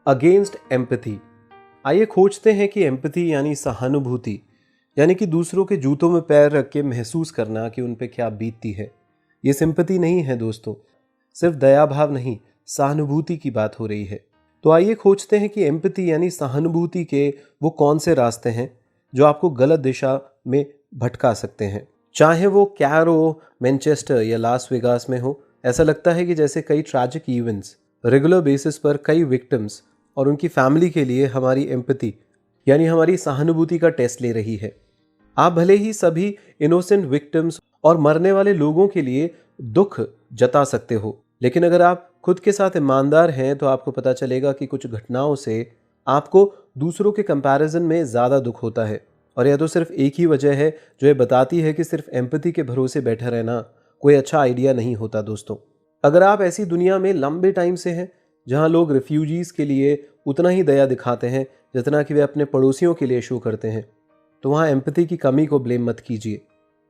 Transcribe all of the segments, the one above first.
Against empathy. आइए खोजते हैं कि एम्पैथी यानी सहानुभूति, यानी कि दूसरों के जूतों में पैर रख के महसूस करना कि उन पे क्या बीतती है। ये सिंपैथी नहीं है दोस्तों, सिर्फ दया भाव नहीं, सहानुभूति की बात हो रही है। तो आइए खोजते हैं कि एम्पैथी यानी सहानुभूति के वो कौन से रास्ते हैं जो आपको गलत दिशा में भटका सकते हैं। चाहे वो कैरो, मैनचेस्टर या लास वेगास में हो, ऐसा लगता है कि जैसे कई ट्रैजिक इवेंट्स रेगुलर बेसिस पर कई विक्टिम्स और उनकी फैमिली के लिए हमारी एम्पैथी यानी हमारी सहानुभूति का टेस्ट ले रही है। आप भले ही सभी इनोसेंट विक्टिम्स और मरने वाले लोगों के लिए दुख जता सकते हो, लेकिन अगर आप खुद के साथ ईमानदार हैं तो आपको पता चलेगा कि कुछ घटनाओं से आपको दूसरों के कंपैरिजन में ज़्यादा दुख होता है। और यह तो सिर्फ एक ही वजह है जो ये बताती है कि सिर्फ एम्पैथी के भरोसे बैठा रहना कोई अच्छा आइडिया नहीं होता दोस्तों। अगर आप ऐसी दुनिया में लंबे टाइम से हैं जहां लोग रिफ्यूजीज के लिए उतना ही दया दिखाते हैं जितना कि वे अपने पड़ोसियों के लिए शो करते हैं, तो वहां एम्पैथी की कमी को ब्लेम मत कीजिए।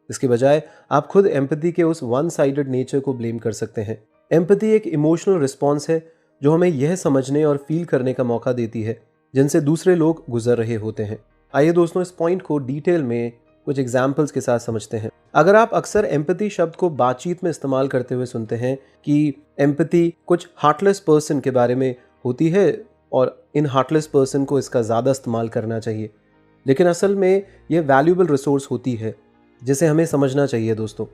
इसके बजाय आप खुद एम्पैथी के उस वन साइडेड नेचर को ब्लेम कर सकते हैं। एम्पैथी एक इमोशनल रिस्पॉन्स है जो हमें यह समझने और फील करने का मौका देती है जिनसे दूसरे लोग गुजर रहे होते हैं। आइए दोस्तों इस पॉइंट को डिटेल में कुछ एग्जाम्पल्स के साथ समझते हैं। अगर आप अक्सर एम्पैथी शब्द को बातचीत में इस्तेमाल करते हुए सुनते हैं कि एम्पैथी कुछ हार्टलेस पर्सन के बारे में होती है और इन हार्टलेस पर्सन को इसका ज़्यादा इस्तेमाल करना चाहिए, लेकिन असल में यह वैल्यूएबल रिसोर्स होती है जिसे हमें समझना चाहिए दोस्तों।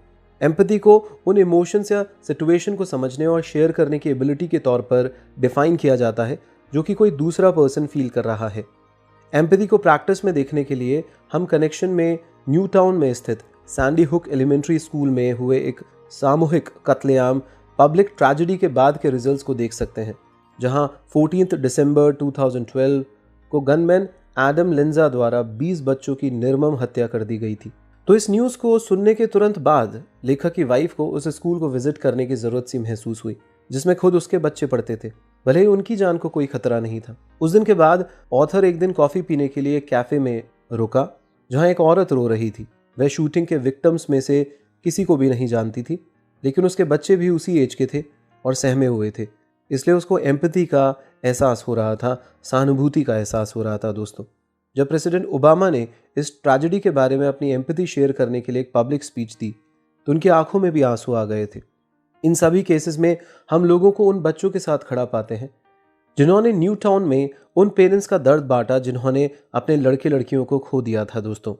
एम्पैथी को उन इमोशंस या सिचुएशन को समझने और शेयर करने की एबिलिटी के तौर पर डिफाइन किया जाता है जो कि कोई दूसरा पर्सन फील कर रहा है। एम्पैथी को प्रैक्टिस में देखने के लिए हम कनेक्शन में न्यू टाउन में स्थित सैंडी हुक एलिमेंट्री स्कूल में हुए एक सामूहिक कत्लेआम पब्लिक ट्रेजेडी के बाद के रिजल्ट्स को देख सकते हैं, जहां 14 दिसंबर 2012 को गनमैन एडम लिंजा द्वारा 20 बच्चों की निर्मम हत्या कर दी गई थी। तो इस न्यूज़ को सुनने के तुरंत बाद लेखक की वाइफ को उस स्कूल को विजिट करने की जरूरत सी महसूस हुई जिसमें खुद उसके बच्चे पढ़ते थे, भले ही उनकी जान को कोई खतरा नहीं था। उस दिन के बाद ऑथर एक दिन कॉफी पीने के लिए कैफे में रुका जहां एक औरत रो रही थी। वह शूटिंग के विक्टिम्स में से किसी को भी नहीं जानती थी, लेकिन उसके बच्चे भी उसी एज के थे और सहमे हुए थे, इसलिए उसको एम्पैथी का एहसास हो रहा था, सहानुभूति का एहसास हो रहा था दोस्तों। जब प्रेसिडेंट ओबामा ने इस ट्रेजेडी के बारे में अपनी एम्पैथी शेयर करने के लिए एक पब्लिक स्पीच दी तो उनकी आंखों में भी आंसू आ गए थे। इन सभी केसेस में हम लोगों को उन बच्चों के साथ खड़ा पाते हैं जिन्होंने न्यू टाउन में उन पेरेंट्स का दर्द बांटा जिन्होंने अपने लड़के लड़कियों को खो दिया था दोस्तों।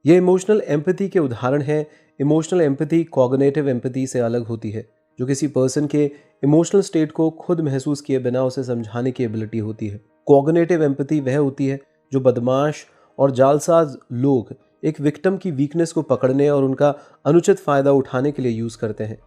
ये इमोशनल एम्पैथी के उदाहरण है। इमोशनल एम्पैथी कॉग्निटिव एम्पैथी से अलग होती है, जो किसी पर्सन के इमोशनल स्टेट को खुद महसूस किए बिना उसे समझाने की एबिलिटी होती है। कॉग्निटिव एम्पैथी वह होती है जो बदमाश और जालसाज लोग एक विक्टिम की वीकनेस को पकड़ने और उनका अनुचित फायदा उठाने के लिए यूज़ करते हैं।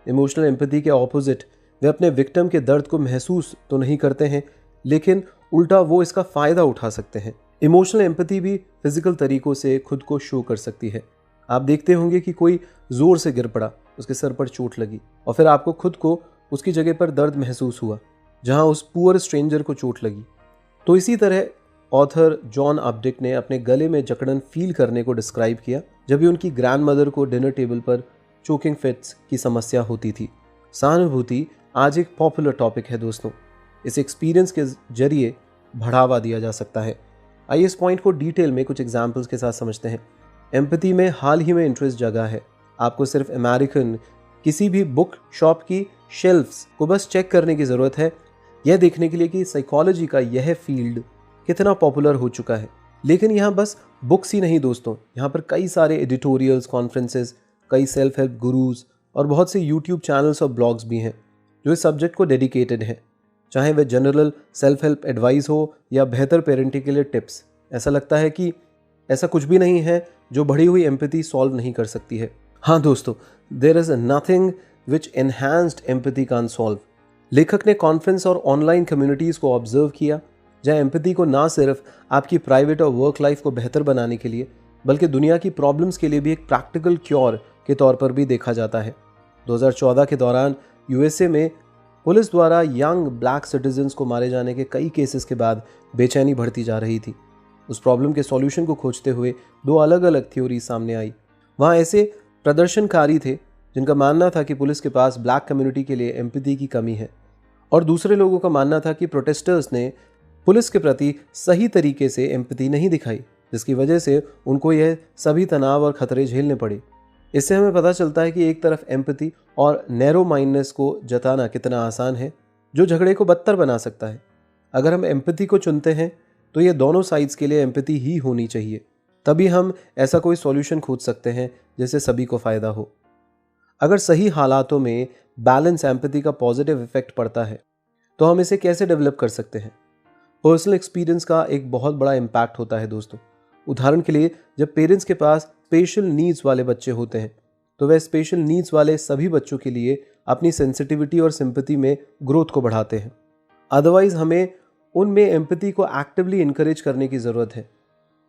इमोशनल एम्पैथी के ऑपोजिट वे अपने विक्टिम के दर्द को महसूस तो नहीं करते हैं, लेकिन उल्टा वो इसका फ़ायदा उठा सकते हैं। इमोशनल एम्पैथी भी फिजिकल तरीकों से खुद को शो कर सकती है। आप देखते होंगे कि कोई ज़ोर से गिर पड़ा, उसके सर पर चोट लगी और फिर आपको खुद को उसकी जगह पर दर्द महसूस हुआ जहां उस पुअर स्ट्रेंजर को चोट लगी। तो इसी तरह ऑथर जॉन अपडिक ने अपने गले में जकड़न फील करने को डिस्क्राइब किया जब भी उनकी ग्रैंडमदर को डिनर टेबल पर चोकिंग फिट्स की समस्या होती थी। सहानुभूति आज एक पॉपुलर टॉपिक है दोस्तों। इस एक्सपीरियंस के जरिए बढ़ावा दिया जा सकता है। आइए इस पॉइंट को डिटेल में कुछ एग्जाम्पल्स के साथ समझते हैं। एम्पैथी में हाल ही में इंटरेस्ट जगा है। आपको सिर्फ अमेरिकन किसी भी बुक शॉप की शेल्फ्स को बस चेक करने की ज़रूरत है यह देखने के लिए कि साइकोलॉजी का यह फील्ड कितना पॉपुलर हो चुका है। लेकिन यहाँ बस बुक्स ही नहीं दोस्तों, यहाँ पर कई सारे एडिटोरियल्स, कॉन्फ्रेंसेस, कई सेल्फ हेल्प गुरुज और बहुत से यूट्यूब चैनल्स और ब्लॉग्स भी हैं जो इस सब्जेक्ट को डेडिकेटेड हैं, चाहे वह जनरल सेल्फ हेल्प एडवाइस हो या बेहतर पेरेंटिंग के लिए टिप्स। ऐसा लगता है कि ऐसा कुछ भी नहीं है जो बढ़ी हुई एम्पैथी सॉल्व नहीं कर सकती है। हाँ दोस्तों, there is nothing which enhanced empathy can solve. लेखक ने कॉन्फ्रेंस और ऑनलाइन कम्युनिटीज़ को ऑब्जर्व किया जहाँ एम्पैथी को ना सिर्फ आपकी प्राइवेट और वर्क लाइफ को बेहतर बनाने के लिए बल्कि दुनिया की प्रॉब्लम्स के लिए भी एक प्रैक्टिकल क्योर के तौर पर भी देखा जाता है। 2014 के दौरान यूएसए में पुलिस द्वारा यंग ब्लैक सिटीजन्स को मारे जाने के कई केसेस के बाद बेचैनी बढ़ती जा रही थी। उस प्रॉब्लम के सॉल्यूशन को खोजते हुए दो अलग अलग थ्योरी सामने आई। वहाँ ऐसे प्रदर्शनकारी थे जिनका मानना था कि पुलिस के पास ब्लैक कम्युनिटी के लिए एम्पैथी की कमी है, और दूसरे लोगों का मानना था कि प्रोटेस्टर्स ने पुलिस के प्रति सही तरीके से एम्पैथी नहीं दिखाई, जिसकी वजह से उनको यह सभी तनाव और खतरे झेलने पड़े। इससे हमें पता चलता है कि एक तरफ एम्पैथी और नैरो माइंडनेस को जताना कितना आसान है, जो झगड़े को बदतर बना सकता है। अगर हम एम्पैथी को चुनते हैं तो ये दोनों साइड्स के लिए एम्पैथी ही होनी चाहिए, तभी हम ऐसा कोई सॉल्यूशन खोज सकते हैं जिससे सभी को फ़ायदा हो। अगर सही हालातों में बैलेंस एम्पैथी का पॉजिटिव इफेक्ट पड़ता है तो हम इसे कैसे डेवलप कर सकते हैं? पर्सनल एक्सपीरियंस का एक बहुत बड़ा इम्पैक्ट होता है दोस्तों। उदाहरण के लिए, जब पेरेंट्स के पास स्पेशल नीड्स वाले बच्चे होते हैं तो वह स्पेशल नीड्स वाले सभी बच्चों के लिए अपनी सेंसिटिविटी और सिंपैथी में ग्रोथ को बढ़ाते हैं। अदरवाइज हमें उनमें एम्पैथी को एक्टिवली इनकरेज करने की ज़रूरत है,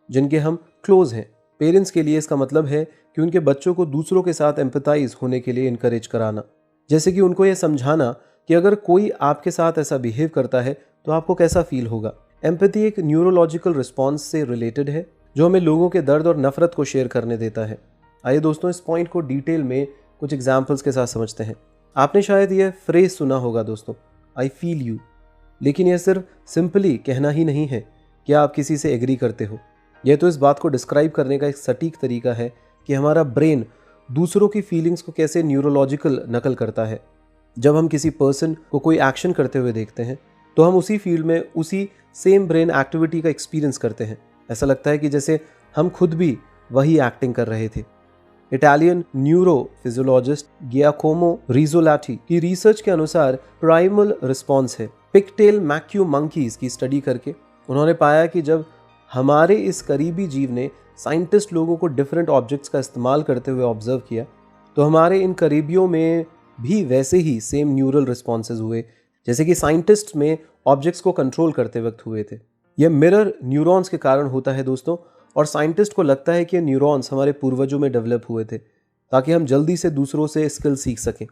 जिनके हम क्लोज हैं। पेरेंट्स के लिए इसका मतलब है कि उनके बच्चों को दूसरों के साथ एम्पैथाइज होने के लिए इनकरेज कराना, जैसे कि उनको यह समझाना कि अगर कोई आपके साथ ऐसा बिहेव करता है तो आपको कैसा फील होगा। एम्पैथी एक न्यूरोलॉजिकल रिस्पॉन्स से रिलेटेड है जो हमें लोगों के दर्द और नफरत को शेयर करने देता है। आइए दोस्तों, इस पॉइंट को डिटेल में कुछ एग्जाम्पल्स के साथ समझते हैं। आपने शायद यह फ्रेज सुना होगा दोस्तों, आई फील यू। लेकिन यह सिर्फ सिंपली कहना ही नहीं है कि आप किसी से एग्री करते हो। यह तो इस बात को डिस्क्राइब करने का एक सटीक तरीका है कि हमारा ब्रेन दूसरों की फीलिंग्स को कैसे न्यूरोलॉजिकल नकल करता है। जब हम किसी पर्सन को कोई एक्शन करते हुए देखते हैं तो हम उसी फील्ड में उसी सेम ब्रेन एक्टिविटी का एक्सपीरियंस करते हैं। ऐसा लगता है कि जैसे हम खुद भी वही एक्टिंग कर रहे थे। इटालियन न्यूरो फिजियोलॉजिस्ट गियाकोमो रिजोलाटी की रिसर्च के अनुसार प्राइमल रिस्पॉन्स है। पिकटेल मैक्यू मंकीज की स्टडी करके उन्होंने पाया कि जब हमारे इस करीबी जीव ने साइंटिस्ट लोगों को डिफरेंट ऑब्जेक्ट्स का इस्तेमाल करते हुए ऑब्जर्व किया तो हमारे इन करीबियों में भी वैसे ही सेम न्यूरल रिस्पॉन्सेज हुए जैसे कि साइंटिस्ट में ऑब्जेक्ट्स को कंट्रोल करते वक्त हुए थे। यह मिरर न्यूरॉन्स के कारण होता है दोस्तों, और साइंटिस्ट को लगता है कि ये न्यूरॉन्स हमारे पूर्वजों में डेवलप हुए थे ताकि हम जल्दी से दूसरों से स्किल सीख सकें।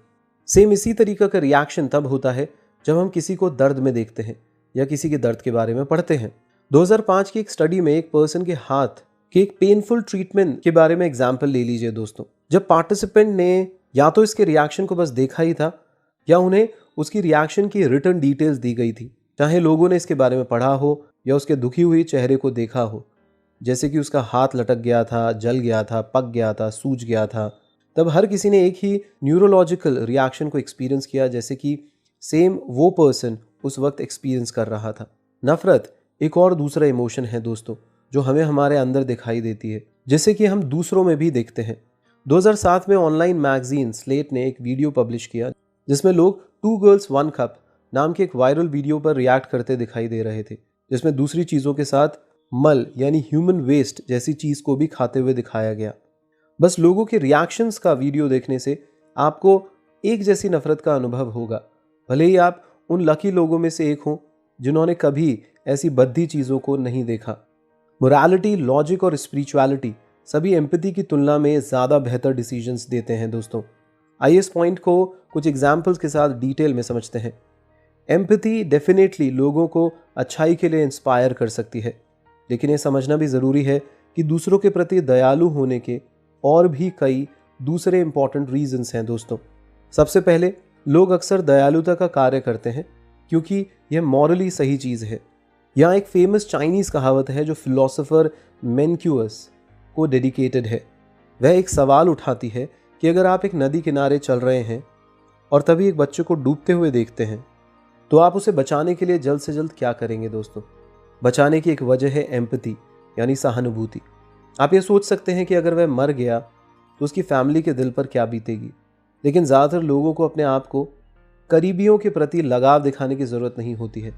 सेम इसी तरीका का रिएक्शन तब होता है जब हम किसी को दर्द में देखते हैं या किसी के दर्द के बारे में पढ़ते हैं। 2005 की एक स्टडी में एक पर्सन के हाथ के एक पेनफुल ट्रीटमेंट के बारे में एग्जाम्पल ले लीजिए दोस्तों। जब पार्टिसिपेंट ने या तो इसके रिएक्शन को बस देखा ही था या उन्हें उसकी रिएक्शन की रिटर्न डिटेल्स दी गई थी, चाहे लोगों ने इसके बारे में पढ़ा हो या उसके दुखी हुई चेहरे को देखा हो, जैसे कि उसका हाथ लटक गया था, जल गया था, पक गया था, सूज गया था, तब हर किसी ने एक ही न्यूरोलॉजिकल रिएक्शन को एक्सपीरियंस किया जैसे कि सेम वो पर्सन उस वक्त एक्सपीरियंस कर रहा था। नफरत एक और दूसरा इमोशन है दोस्तों जो हमें हमारे अंदर दिखाई देती है, जैसे कि हम दूसरों में भी देखते हैं। 2007 में ऑनलाइन मैगजीन स्लेट ने एक वीडियो पब्लिश किया जिसमें लोग 2 गर्ल्स 1 कप नाम के एक वायरल वीडियो पर रिएक्ट करते दिखाई दे रहे थे, जिसमें दूसरी चीज़ों के साथ मल यानी ह्यूमन वेस्ट जैसी चीज़ को भी खाते हुए दिखाया गया। बस लोगों के रिएक्शंस का वीडियो देखने से आपको एक जैसी नफरत का अनुभव होगा, भले ही आप उन लकी लोगों में से एक हों जिन्होंने कभी ऐसी बद्दी चीज़ों को नहीं देखा। मोरालिटी, लॉजिक और स्पिरिचुअलिटी सभी एम्पैथी की तुलना में ज़्यादा बेहतर डिसीजंस देते हैं दोस्तों। आइए इस पॉइंट को कुछ एग्जाम्पल्स के साथ डिटेल में समझते हैं। एम्पैथी डेफिनेटली लोगों को अच्छाई के लिए इंस्पायर कर सकती है, लेकिन ये समझना भी ज़रूरी है कि दूसरों के प्रति दयालु होने के और भी कई दूसरे इंपॉर्टेंट रीजंस हैं दोस्तों। सबसे पहले, लोग अक्सर दयालुता का कार्य करते हैं क्योंकि यह मॉरली सही चीज़ है। यहाँ एक फेमस चाइनीज़ कहावत है जो फिलोसोफर मेनक्यूअस को डेडिकेटेड है। वह एक सवाल उठाती है कि अगर आप एक नदी किनारे चल रहे हैं और तभी एक बच्चे को डूबते हुए देखते हैं तो आप उसे बचाने के लिए जल्द से जल्द क्या करेंगे दोस्तों? बचाने की एक वजह है एम्पैथी यानी सहानुभूति। आप ये सोच सकते हैं कि अगर वह मर गया तो उसकी फैमिली के दिल पर क्या बीतेगी, लेकिन ज़्यादातर लोगों को अपने आप को करीबियों के प्रति लगाव दिखाने की ज़रूरत नहीं होती है।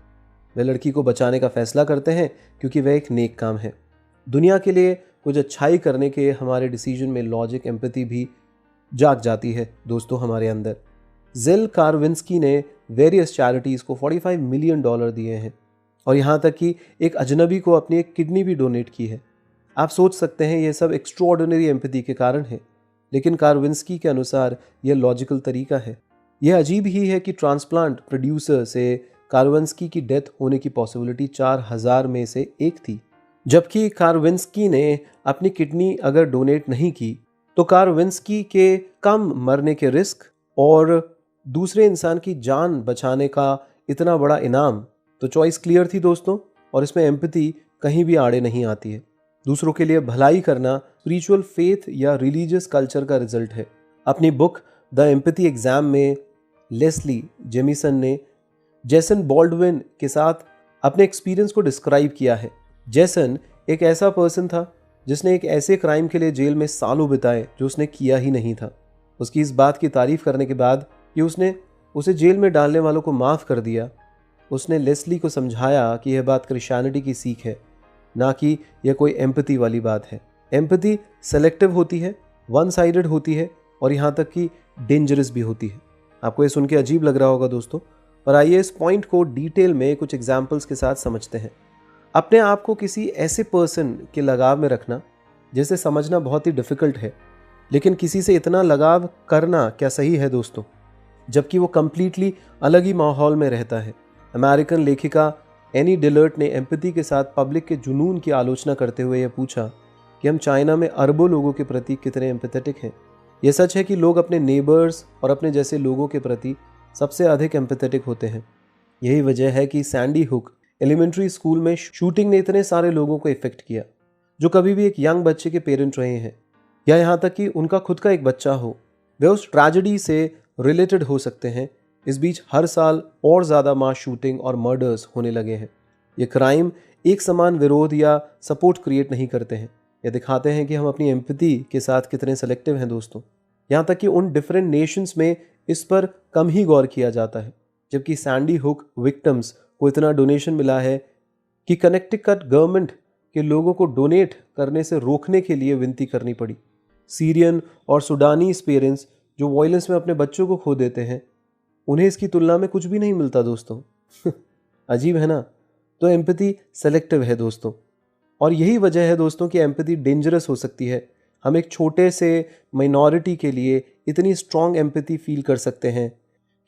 वे लड़की को बचाने का फैसला करते हैं क्योंकि वह एक नेक काम है। दुनिया के लिए कुछ अच्छाई करने के हमारे डिसीजन में लॉजिक, एम्पैथी भी जाग जाती है दोस्तों हमारे अंदर। जेल कार्विंस्की ने वेरियस चैरिटीज़ को $45 मिलियन दिए हैं और यहाँ तक कि एक अजनबी को अपनी एक किडनी भी डोनेट की है। आप सोच सकते हैं यह सब एक्स्ट्रॉर्डिनरी एम्पैथी के कारण है, लेकिन कार्विंस्की के अनुसार यह लॉजिकल तरीका है। यह अजीब ही है कि ट्रांसप्लांट प्रोड्यूसर से कार्विंस्की की डेथ होने की पॉसिबिलिटी 4000 में से एक थी, जबकि कार्विंस्की ने अपनी किडनी अगर डोनेट नहीं की तो कार्विंस्की के कम मरने के रिस्क और दूसरे इंसान की जान बचाने का इतना बड़ा इनाम। तो चॉइस क्लियर थी दोस्तों, और इसमें एम्पैथी कहीं भी आड़े नहीं आती है। दूसरों के लिए भलाई करना स्पिरिचुअल फेथ या रिलीजियस कल्चर का रिजल्ट है। अपनी बुक द एम्पैथी एग्जाम में लेस्ली जेमिसन ने जेसन बॉल्डविन के साथ अपने एक्सपीरियंस को डिस्क्राइब किया है। जेसन एक ऐसा पर्सन था जिसने एक ऐसे क्राइम के लिए जेल में सालों बिताए जो उसने किया ही नहीं था। उसकी इस बात की तारीफ करने के बाद कि उसने उसे जेल में डालने वालों को माफ़ कर दिया, उसने लेस्ली को समझाया कि यह बात क्रिश्चियनिटी की सीख है, ना कि यह कोई एम्पैथी वाली बात है। एम्पैथी सेलेक्टिव होती है, वन साइडेड होती है और यहाँ तक कि डेंजरस भी होती है। आपको ये सुन के अजीब लग रहा होगा दोस्तों, पर आइए इस पॉइंट को डिटेल में कुछ एग्जाम्पल्स के साथ समझते हैं। अपने आप को किसी ऐसे पर्सन के लगाव में रखना जिसे समझना बहुत ही डिफ़िकल्ट है, लेकिन किसी से इतना लगाव करना क्या सही है दोस्तों, जबकि वो कम्प्लीटली अलग ही माहौल में रहता है। अमेरिकन लेखिका एनी डिलर्ट ने एम्पैथी के साथ पब्लिक के जुनून की आलोचना करते हुए यह पूछा कि हम चाइना में अरबों लोगों के प्रति कितने एम्पैथेटिक हैं। यह सच है कि लोग अपने नेबर्स और अपने जैसे लोगों के प्रति सबसे अधिक एम्पैथेटिक होते हैं। यही वजह है कि सैंडी हुक एलिमेंट्री स्कूल में शूटिंग ने इतने सारे लोगों को इफेक्ट किया जो कभी भी एक यंग बच्चे के पेरेंट रहे हैं, या यहाँ तक कि उनका खुद का एक बच्चा हो, वे उस ट्रेजेडी से रिलेटेड हो सकते हैं। इस बीच हर साल और ज़्यादा मास शूटिंग और मर्डर्स होने लगे हैं। ये क्राइम एक समान विरोध या सपोर्ट क्रिएट नहीं करते हैं, ये दिखाते हैं कि हम अपनी एम्पैथी के साथ कितने सेलेक्टिव हैं दोस्तों। यहाँ तक कि उन डिफरेंट नेशंस में इस पर कम ही गौर किया जाता है, जबकि सैंडी हुक विक्टिम्स को इतना डोनेशन मिला है कि कनेक्टिकट गवर्नमेंट के लोगों को डोनेट करने से रोकने के लिए विनती करनी पड़ी। सीरियन और सुडानीज पेरेंट्स जो वायलेंस में अपने बच्चों को खो देते हैं, उन्हें इसकी तुलना में कुछ भी नहीं मिलता दोस्तों। अजीब है ना? तो एम्पैथी सेलेक्टिव है दोस्तों, और यही वजह है दोस्तों कि एम्पैथी डेंजरस हो सकती है। हम एक छोटे से माइनॉरिटी के लिए इतनी स्ट्रॉन्ग एम्पैथी फील कर सकते हैं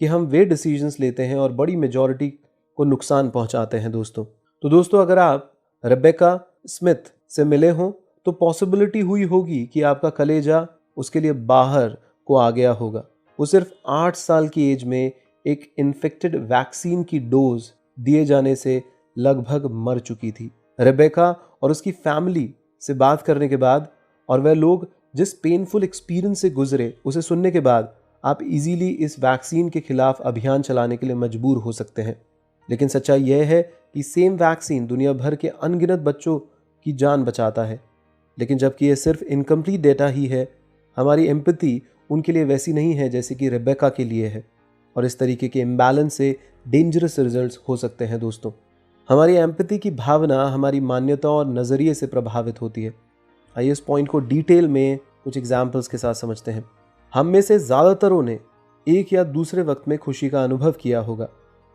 कि हम वे डिसीजंस लेते हैं और बड़ी मेजॉरिटी को नुकसान पहुंचाते हैं दोस्तों। तो दोस्तों, अगर आप रेबेका स्मिथ से मिले हों तो पॉसिबिलिटी हुई होगी कि आपका कलेजा उसके लिए बाहर को आ गया होगा। वो सिर्फ 8 साल की एज में एक इन्फेक्टेड वैक्सीन की डोज दिए जाने से लगभग मर चुकी थी। रेबेका और उसकी फैमिली से बात करने के बाद और वह लोग जिस पेनफुल एक्सपीरियंस से गुजरे उसे सुनने के बाद आप इजीली इस वैक्सीन के खिलाफ अभियान चलाने के लिए मजबूर हो सकते हैं। लेकिन सच्चाई यह है कि सेम वैक्सीन दुनिया भर के अनगिनत बच्चों की जान बचाता है। लेकिन जबकि यह सिर्फ इनकम्प्लीट डेटा ही है, हमारी एम्पैथी उनके लिए वैसी नहीं है जैसे कि रेबेका के लिए है, और इस तरीके के इम्बैलेंस से डेंजरस रिजल्ट्स हो सकते हैं दोस्तों। हमारी एम्पैथी की भावना हमारी मान्यताओं और नज़रिए से प्रभावित होती है। आइए इस पॉइंट को डिटेल में कुछ एग्जाम्पल्स के साथ समझते हैं। हम में से ज़्यादातरों ने एक या दूसरे वक्त में खुशी का अनुभव किया होगा।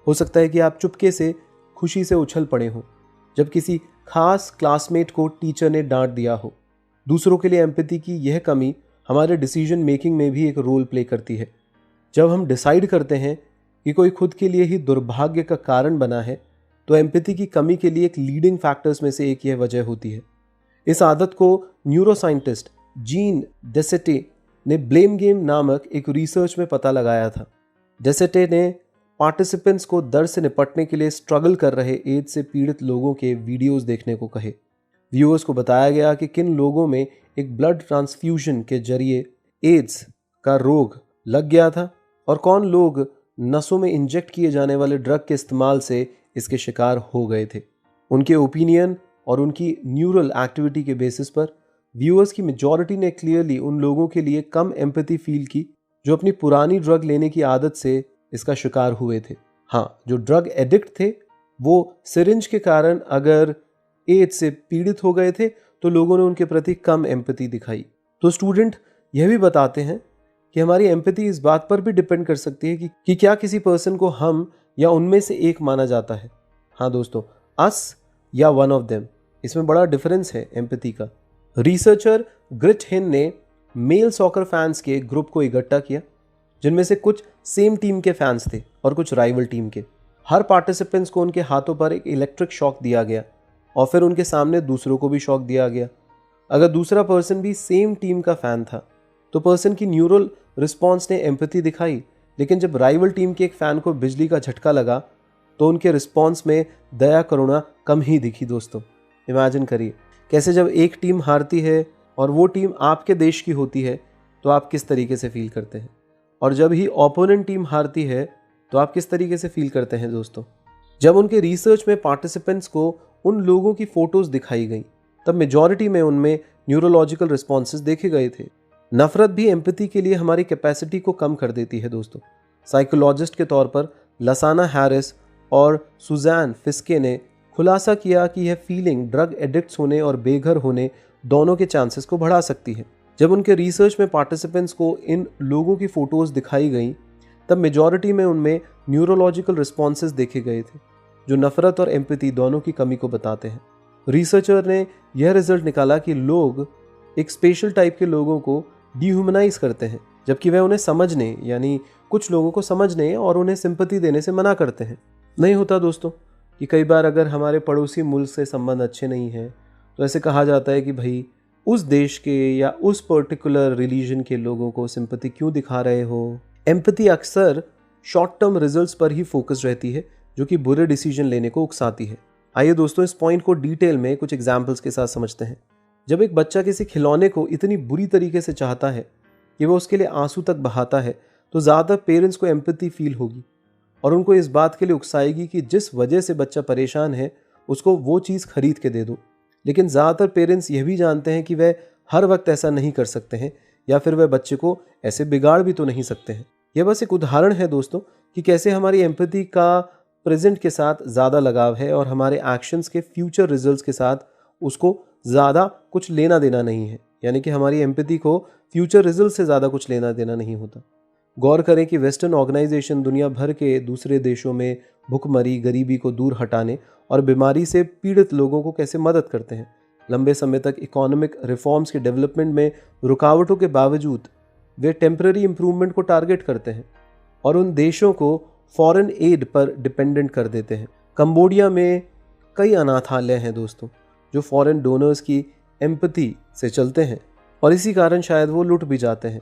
हो सकता है कि आप चुपके से खुशी से उछल पड़े हों जब किसी खास क्लासमेट को टीचर ने डांट दिया हो। दूसरों के लिए एम्पैथी की यह कमी हमारे डिसीजन मेकिंग में भी एक रोल प्ले करती है। जब हम डिसाइड करते हैं कि कोई खुद के लिए ही दुर्भाग्य का कारण बना है, तो एम्पैथी की कमी के लिए एक लीडिंग फैक्टर्स में से एक यह वजह होती है। इस आदत को न्यूरोसाइंटिस्ट जीन डेसेटे ने ब्लेम गेम नामक एक रिसर्च में पता लगाया था। डेसेटे ने पार्टिसिपेंट्स को दर्द से निपटने के लिए स्ट्रगल कर रहे एड्स से पीड़ित लोगों के वीडियोस देखने को कहे। व्यूअर्स को बताया गया कि किन लोगों में एक ब्लड ट्रांसफ्यूजन के जरिए एड्स का रोग लग गया था और कौन लोग नसों में इंजेक्ट किए जाने वाले ड्रग के इस्तेमाल से इसके शिकार हो गए थे। उनके ओपिनियन और उनकी न्यूरल एक्टिविटी के बेसिस पर व्यूअर्स की मेजॉरिटी ने क्लियरली उन लोगों के लिए कम एम्पैथी फील की जो अपनी पुरानी ड्रग लेने की आदत से इसका शिकार हुए थे। हाँ, जो ड्रग एडिक्ट थे वो सिरिंज के कारण अगर एड्स से पीड़ित हो गए थे तो लोगों ने उनके प्रति कम एम्पैथी दिखाई। तो स्टूडेंट यह भी बताते हैं कि हमारी एम्पैथी इस बात पर भी डिपेंड कर सकती है कि क्या किसी पर्सन को हम या उनमें से एक माना जाता है। हाँ दोस्तों, अस या वन ऑफ देम, इसमें बड़ा डिफरेंस है एम्पैथी का। रिसर्चर ग्रिट हिन ने मेल सॉकर फैंस के ग्रुप को इकट्ठा किया जिनमें से कुछ सेम टीम के फैंस थे और कुछ राइवल टीम के। हर पार्टिसिपेंट्स को उनके हाथों पर एक इलेक्ट्रिक शॉक दिया गया और फिर उनके सामने दूसरों को भी शॉक दिया गया। अगर दूसरा पर्सन भी सेम टीम का फैन था तो पर्सन की न्यूरल रिस्पॉन्स ने एम्पैथी दिखाई, लेकिन जब राइवल टीम के एक फैन को बिजली का झटका लगा तो उनके रिस्पॉन्स में दया करुणा कम ही दिखी दोस्तों। इमेजिन करिए कैसे जब एक टीम हारती है और वो टीम आपके देश की होती है तो आप किस तरीके से फील करते हैं, और जब ही ओपोनेंट टीम हारती है तो आप किस तरीके से फील करते हैं दोस्तों। जब उनके रिसर्च में पार्टिसिपेंट्स को उन लोगों की फोटोज दिखाई गई तब मेजॉरिटी में उनमें न्यूरोलॉजिकल रिस्पॉन्सेज देखे गए थे। नफरत भी एम्पैथी के लिए हमारी कैपेसिटी को कम कर देती है दोस्तों। साइकोलॉजिस्ट के तौर पर लसाना हैरिस और सुजैन फिस्के ने खुलासा किया कि यह फीलिंग ड्रग एडिक्ट्स होने और बेघर होने दोनों के चांसेस को बढ़ा सकती है। जब उनके रिसर्च में पार्टिसिपेंट्स को इन लोगों की फोटोज दिखाई गई तब मेजॉरिटी में उनमें न्यूरोलॉजिकल रिस्पॉन्सेज देखे गए थे जो नफरत और एम्पैथी दोनों की कमी को बताते हैं। रिसर्चर ने यह रिजल्ट निकाला कि लोग एक स्पेशल टाइप के लोगों को डिह्यूमनाइज करते हैं जबकि वह उन्हें समझने यानी कुछ लोगों को समझने और उन्हें सिंपैथी देने से मना करते हैं। नहीं होता दोस्तों कि कई बार अगर हमारे पड़ोसी मुल्क से संबंध अच्छे नहीं हैं तो ऐसे कहा जाता है कि भाई उस देश के या उस पर्टिकुलर रिलीजन के लोगों को सिंपैथी क्यों दिखा रहे हो। एम्पैथी अक्सर शॉर्ट टर्म रिजल्ट्स पर ही फोकस रहती है जो कि बुरे डिसीजन लेने को उकसाती है। आइए दोस्तों इस पॉइंट को डिटेल में कुछ एग्जाम्पल्स के साथ समझते हैं। जब एक बच्चा किसी खिलौने को इतनी बुरी तरीके से चाहता है कि वो उसके लिए आंसू तक बहाता है तो ज़्यादातर पेरेंट्स को एम्पैथी फील होगी और उनको इस बात के लिए उकसाएगी कि जिस वजह से बच्चा परेशान है उसको वो चीज़ खरीद के दे दो। लेकिन ज़्यादातर पेरेंट्स यह भी जानते हैं कि वह हर वक्त ऐसा नहीं कर सकते हैं या फिर वह बच्चे को ऐसे बिगाड़ भी तो नहीं सकते हैं। यह बस एक उदाहरण है दोस्तों कि कैसे हमारी एम्पैथी का प्रेजेंट के साथ ज़्यादा लगाव है और हमारे एक्शंस के फ्यूचर रिजल्ट्स के साथ उसको ज़्यादा कुछ लेना देना नहीं है। यानी कि हमारी एम्पैथी को फ्यूचर रिजल्ट से ज़्यादा कुछ लेना देना नहीं होता। गौर करें कि वेस्टर्न ऑर्गेनाइजेशन दुनिया भर के दूसरे देशों में भुखमरी, गरीबी को दूर हटाने और बीमारी से पीड़ित लोगों को कैसे मदद करते हैं। लंबे समय तक इकोनॉमिक रिफॉर्म्स के डेवलपमेंट में रुकावटों के बावजूद वे टेम्पररी इम्प्रूवमेंट को टारगेट करते हैं और उन देशों को फॉरेन एड पर डिपेंडेंट कर देते हैं। कंबोडिया में कई अनाथालय हैं दोस्तों जो फॉरेन डोनर्स की एम्पैथी से चलते हैं और इसी कारण शायद वो लुट भी जाते हैं,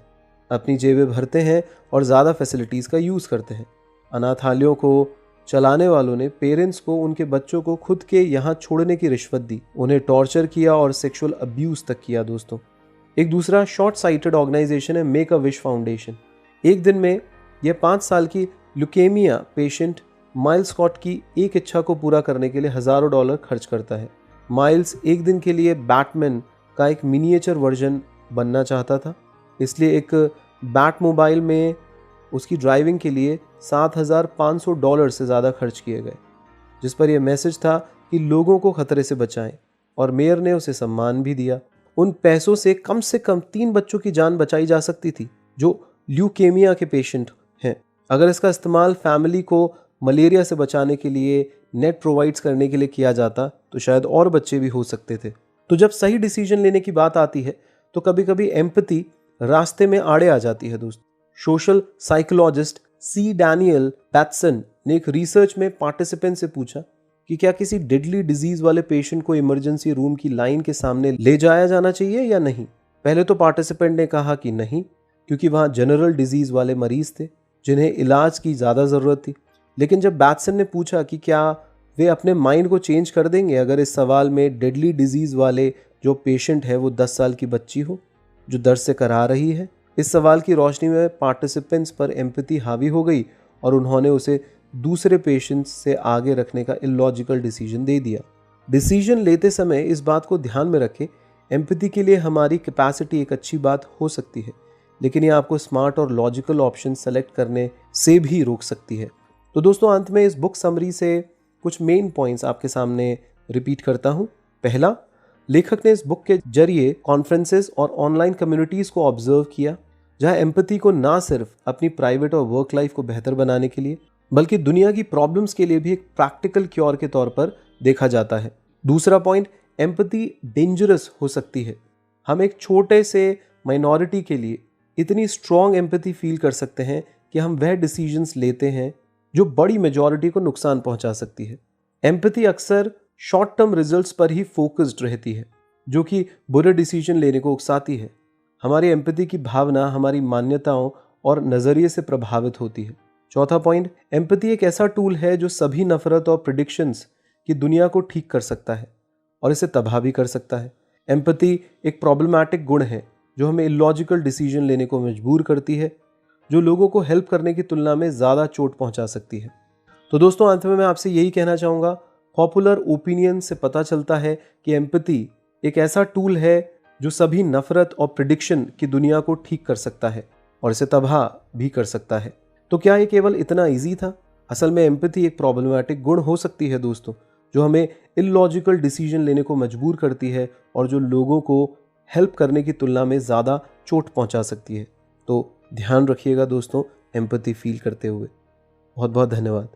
अपनी जेबें भरते हैं और ज़्यादा फैसिलिटीज़ का यूज़ करते हैं। अनाथालयों को चलाने वालों ने पेरेंट्स को उनके बच्चों को खुद के यहाँ छोड़ने की रिश्वत दी, उन्हें टॉर्चर किया और सेक्सुअल अब्यूज़ तक किया दोस्तों। एक दूसरा शॉर्ट साइटेड ऑर्गेनाइजेशन है मेक अ विश फाउंडेशन। एक दिन में यह 5 साल की ल्यूकेमिया पेशेंट माइल्स स्कॉट की एक इच्छा को पूरा करने के लिए हज़ारों डॉलर खर्च करता है। माइल्स एक दिन के लिए बैटमैन का एक मिनिएचर वर्जन बनना चाहता था, इसलिए एक बैट मोबाइल में उसकी ड्राइविंग के लिए $7,500 से ज़्यादा खर्च किए गए, जिस पर यह मैसेज था कि लोगों को खतरे से बचाएं, और मेयर ने उसे सम्मान भी दिया। उन पैसों से कम 3 बच्चों की जान बचाई जा सकती थी जो ल्यूकेमिया के पेशेंट हैं। अगर इसका इस्तेमाल फैमिली को मलेरिया से बचाने के लिए, नेट प्रोवाइड्स करने के लिए किया जाता तो शायद और बच्चे भी हो सकते थे। तो जब सही डिसीजन लेने की बात आती है तो कभी कभी एम्पैथी रास्ते में आड़े आ जाती है दोस्त। सोशल साइकोलॉजिस्ट सी डैनियल बैटसन ने एक रिसर्च में पार्टिसिपेंट से पूछा कि क्या किसी डेडली डिजीज वाले पेशेंट को इमरजेंसी रूम की लाइन के सामने ले जाया जाना चाहिए या नहीं। पहले तो पार्टिसिपेंट ने कहा कि नहीं, क्योंकि वहां जनरल डिजीज वाले मरीज थे जिन्हें इलाज की ज़्यादा ज़रूरत थी। लेकिन जब बैटसन ने पूछा कि क्या वे अपने माइंड को चेंज कर देंगे अगर इस सवाल में डेडली डिजीज वाले जो पेशेंट है वो 10 साल की बच्ची हो जो दर्द से करा रही है। इस सवाल की रोशनी में पार्टिसिपेंट्स पर एम्पैथी हावी हो गई और उन्होंने उसे दूसरे पेशेंट्स से आगे रखने का इलॉजिकल डिसीजन दे दिया। डिसीजन लेते समय इस बात को ध्यान में रखें, एम्पैथी के लिए हमारी कैपेसिटी एक अच्छी बात हो सकती है, लेकिन ये आपको स्मार्ट और लॉजिकल ऑप्शन सेलेक्ट करने से भी रोक सकती है। तो दोस्तों, अंत में इस बुक समरी से कुछ मेन पॉइंट्स आपके सामने रिपीट करता हूँ। पहला, लेखक ने इस बुक के जरिए कॉन्फ्रेंसेस और ऑनलाइन कम्युनिटीज़ को ऑब्जर्व किया जहां एम्पैथी को ना सिर्फ अपनी प्राइवेट और वर्क लाइफ को बेहतर बनाने के लिए बल्कि दुनिया की प्रॉब्लम्स के लिए भी एक प्रैक्टिकल क्योर के तौर पर देखा जाता है। दूसरा पॉइंट, एम्पैथी डेंजरस हो सकती है। हम एक छोटे से माइनॉरिटी के लिए इतनी स्ट्रॉन्ग एम्पैथी फील कर सकते हैं कि हम वह डिसीजंस लेते हैं जो बड़ी मेजॉरिटी को नुकसान पहुंचा सकती है। एम्पैथी अक्सर शॉर्ट टर्म रिजल्ट्स पर ही फोकस्ड रहती है, जो कि बुरे डिसीजन लेने को उकसाती है। हमारी एम्पैथी की भावना हमारी मान्यताओं और नज़रिए से प्रभावित होती है। चौथा पॉइंट, एम्पैथी एक ऐसा टूल है जो सभी नफरत और प्रेडिक्शंस कि दुनिया को ठीक कर सकता है और इसे तबाह भी कर सकता है। एम्पैथी एक प्रॉब्लमैटिक गुण है जो हमें इलॉजिकल डिसीजन लेने को मजबूर करती है, जो लोगों को हेल्प करने की तुलना में ज़्यादा चोट पहुंचा सकती है। तो दोस्तों, अंत में मैं आपसे यही कहना चाहूँगा, पॉपुलर ओपिनियन से पता चलता है कि एम्पैथी एक ऐसा टूल है जो सभी नफरत और प्रिडिक्शन की दुनिया को ठीक कर सकता है और इसे तबाह भी कर सकता है। तो क्या ये केवल इतना ईजी था? असल में एम्पैथी एक प्रॉब्लमैटिक गुण हो सकती है दोस्तों, जो हमें इलॉजिकल डिसीजन लेने को मजबूर करती है और जो लोगों को हेल्प करने की तुलना में ज़्यादा चोट पहुंचा सकती है। तो ध्यान रखिएगा दोस्तों, एम्पैथी फील करते हुए। बहुत बहुत धन्यवाद।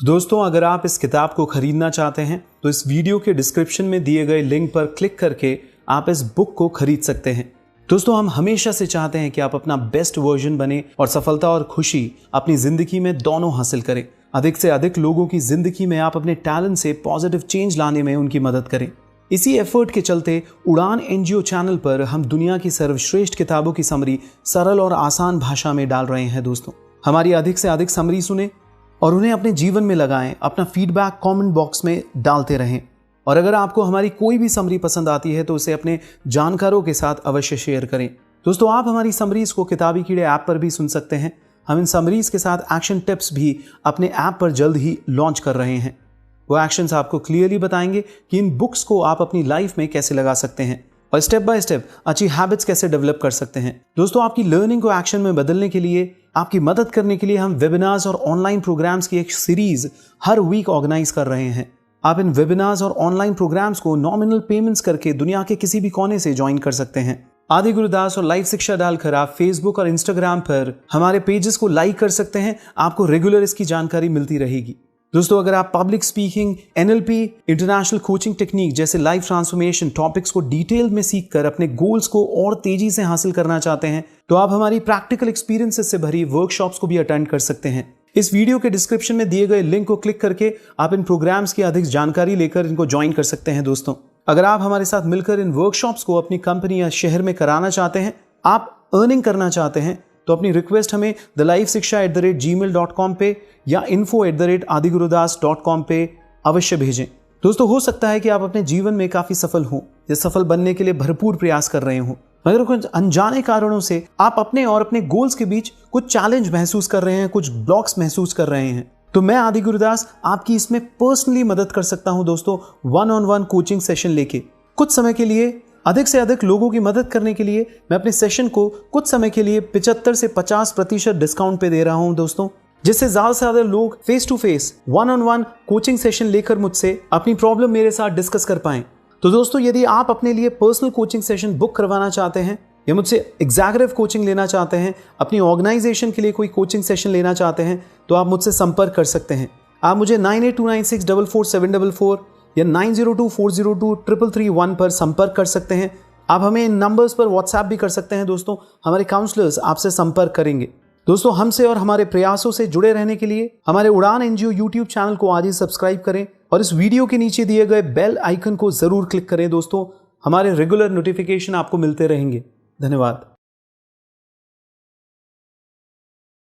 तो दोस्तों, अगर आप इस किताब को खरीदना चाहते हैं तो इस वीडियो के डिस्क्रिप्शन में दिए गए लिंक पर क्लिक करके आप इस बुक को खरीद सकते हैं। दोस्तों, हम हमेशा से चाहते हैं कि आप अपना बेस्ट वर्जन बने और सफलता और खुशी अपनी जिंदगी में दोनों हासिल करें। अधिक से अधिक लोगों की जिंदगी में आप अपने टैलेंट से पॉजिटिव चेंज लाने में उनकी मदद करें। इसी एफर्ट के चलते उड़ान एनजीओ चैनल पर हम दुनिया की सर्वश्रेष्ठ किताबों की समरी सरल और आसान भाषा में डाल रहे हैं। दोस्तों, हमारी अधिक से अधिक समरी सुने और उन्हें अपने जीवन में लगाएं। अपना फीडबैक कमेंट बॉक्स में डालते रहें और अगर आपको हमारी कोई भी समरी पसंद आती है तो उसे अपने जानकारों के साथ अवश्य शेयर करें। दोस्तों, आप हमारी समरीज को किताबी कीड़े ऐप पर भी सुन सकते हैं। हम इन समरीज के साथ एक्शन टिप्स भी अपने ऐप पर जल्द ही लॉन्च कर रहे हैं। वो एक्शंस आपको क्लियरली बताएंगे कि इन बुक्स को आप अपनी लाइफ में कैसे लगा सकते हैं और स्टेप बाय स्टेप अच्छी हैबिट्स कैसे डेवलप कर सकते हैं। दोस्तों, आपकी लर्निंग को एक्शन में बदलने के लिए, आपकी मदद करने के लिए हम वेबिनार्स और ऑनलाइन प्रोग्राम्स की एक सीरीज हर वीक ऑर्गेनाइज कर रहे हैं। आप इन वेबिनार्स और ऑनलाइन प्रोग्राम्स को नॉमिनल पेमेंट्स करके दुनिया के किसी भी कोने से ज्वाइन कर सकते हैं। आदि गुरुदास और लाइव शिक्षा डालकर आप फेसबुक और इंस्टाग्राम पर हमारे पेजेस को लाइक कर सकते हैं। आपको रेगुलर इसकी जानकारी मिलती रहेगी। दोस्तों, अगर आप public speaking, NLP, international coaching technique जैसे लाइफ ट्रांसफॉर्मेशन टॉपिक्स को डिटेल में सीखकर अपने गोल्स को और तेजी से हासिल करना चाहते हैं तो आप हमारी प्रैक्टिकल एक्सपीरियंसेस से भरी वर्कशॉप्स को भी अटेंड कर सकते हैं। इस वीडियो के डिस्क्रिप्शन में दिए गए लिंक को क्लिक करके आप इन प्रोग्राम्स की अधिक जानकारी लेकर इनको ज्वाइन कर सकते हैं। दोस्तों, अगर आप हमारे साथ मिलकर इन वर्कशॉप्स को अपनी कंपनी या शहर में कराना चाहते हैं, आप अर्निंग करना चाहते हैं, तो अपनी रिक्वेस्ट हमें thelifeshiksha@gmail.com पे या info@adigurudas.com पे अवश्य भेजें। दोस्तों, हो सकता है कि आप अपने जीवन में काफी सफल हों या सफल बनने के लिए भरपूर प्रयास कर रहे हों, मगर कुछ अनजाने कारणों से आप अपने और अपने गोल्स के बीच कुछ चैलेंज महसूस कर रहे हैं, कुछ ब्लॉक्स महसूस कर रहे हैं। तो मैं आदि गुरुदास आपकी इसमें पर्सनली मदद कर सकता हूं। दोस्तों, 1-on-1 कोचिंग सेशन लेके कुछ समय के लिए अधिक से अधिक लोगों की मदद करने के लिए मैं अपने सेशन को कुछ समय के लिए 75 से 50% डिस्काउंट पे दे रहा हूं दोस्तों, जिससे ज्यादा से ज्यादा लोग face to face 1-on-1 coaching session लेकर मुझसे अपनी प्रॉब्लम मेरे साथ डिस्कस कर पाएं। तो दोस्तों, यदि आप अपने लिए पर्सनल कोचिंग सेशन बुक करवाना चाहते हैं या मुझसे एग्जैक्टिव कोचिंग लेना चाहते हैं, अपनी ऑर्गेनाइजेशन के लिए कोई कोचिंग सेशन लेना चाहते हैं, तो आप मुझसे संपर्क कर सकते हैं। आप मुझे 9829644744 या 9024023331 पर संपर्क कर सकते हैं। आप हमें इन नंबर्स पर व्हाट्सएप भी कर सकते हैं। दोस्तों, हमारे काउंसलर्स आपसे संपर्क करेंगे। दोस्तों, हमसे और हमारे प्रयासों से जुड़े रहने के लिए हमारे उड़ान एनजीओ यूट्यूब चैनल को आज ही सब्सक्राइब करें और इस वीडियो के नीचे दिए गए बेल आइकन को जरूर क्लिक करें। दोस्तों, हमारे रेगुलर नोटिफिकेशन आपको मिलते रहेंगे। धन्यवाद।